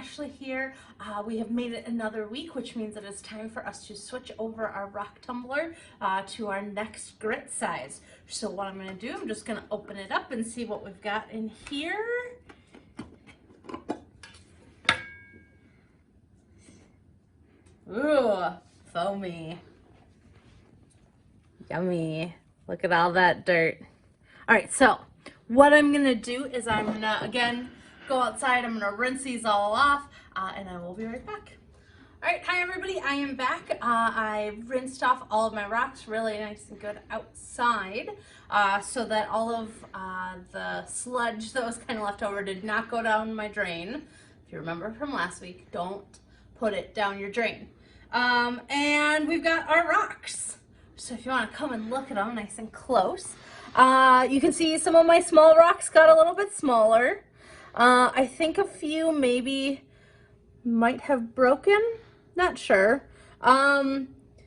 Ashley here. We have made it another week, which means that it's time for us to switch over our rock tumbler to our next grit size. So what I'm going to do, I'm just going to open it up and see what we've got in here. Ooh, foamy. Yummy. Look at all that dirt. All right, so what I'm going to do is I'm going to, again, go outside. I'm going to rinse these all off, and I will be right back. All right, hi everybody, I am back. I rinsed off all of my rocks really nice and good outside so that all of the sludge that was kind of left over did not go down my drain. If you remember from last week, don't put it down your drain. And we've got our rocks. So if you want to come and look at them nice and close, you can see some of my small rocks got a little bit smaller. I think a few maybe might have broken, not sure.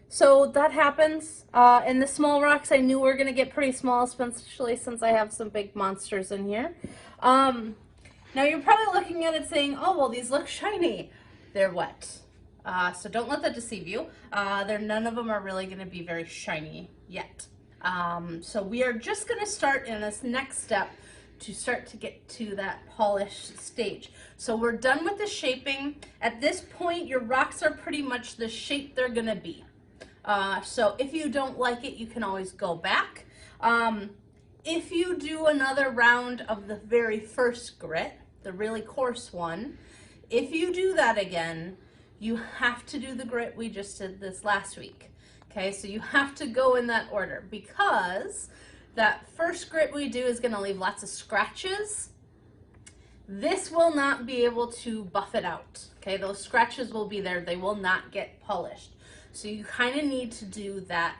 So that happens. And the small rocks I knew were going to get pretty small, especially since I have some big monsters in here. Now you're probably looking at it saying, oh, well, these look shiny. They're wet. So don't let that deceive you. None of them are really going to be very shiny yet. So we are just going to start in this next step to start to get to that polished stage. So we're done with the shaping. At this point, your rocks are pretty much the shape they're gonna be. So if you don't like it, you can always go back. If you do another round of the very first grit, the really coarse one, if you do that again, you have to do the grit we just did this last week. Okay, so you have to go in that order because that first grit we do is going to leave lots of scratches. This will not be able to buff it out. Okay, those scratches will be there. They will not get polished. So you kind of need to do that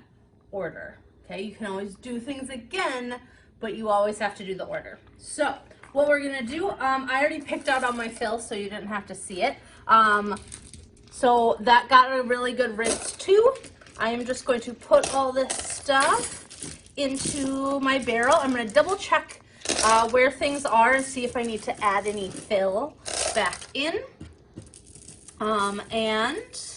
order. Okay, you can always do things again, but you always have to do the order. So what we're going to do, I already picked out all my fill so you didn't have to see it. So that got a really good rinse too. I am just going to put all this stuff into my barrel. I'm going to double check where things are and see if I need to add any fill back in. And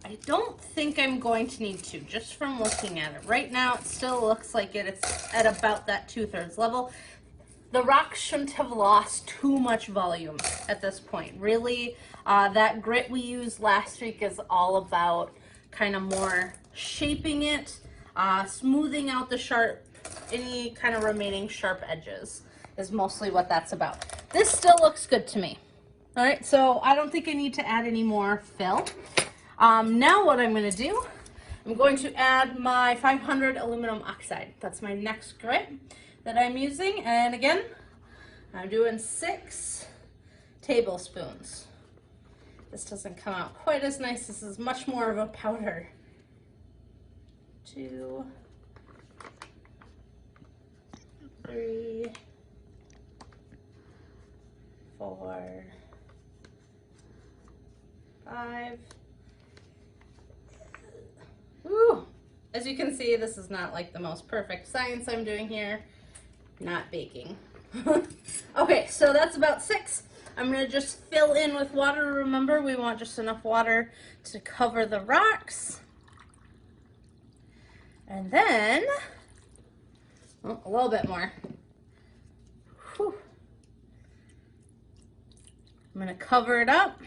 I don't think I'm going to need to, just from looking at it. Right now, it still looks like it's at about that 2/3 level. The rock shouldn't have lost too much volume at this point. Really, that grit we used last week is all about kind of more shaping it, smoothing out the sharp, any kind of remaining sharp edges is mostly what that's about. This still looks good to me. All right, so I don't think I need to add any more fill. Now what I'm going to do, I'm going to add my 500 aluminum oxide. That's my next grit that I'm using. And again, I'm doing 6 tablespoons. This doesn't come out quite as nice. This is much more of a powder. 2, 3, 4, 5. Ooh. As you can see, this is not like the most perfect science I'm doing here. Not baking. Okay, so that's about 6. I'm going to just fill in with water. Remember, we want just enough water to cover the rocks. And then, oh, a little bit more. Whew. I'm going to cover it up.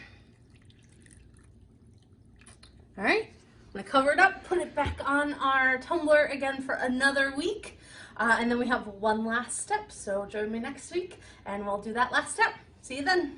All right, I'm going to cover it up, put it back on our tumbler again for another week. And then we have one last step, so join me next week and we'll do that last step. See you then.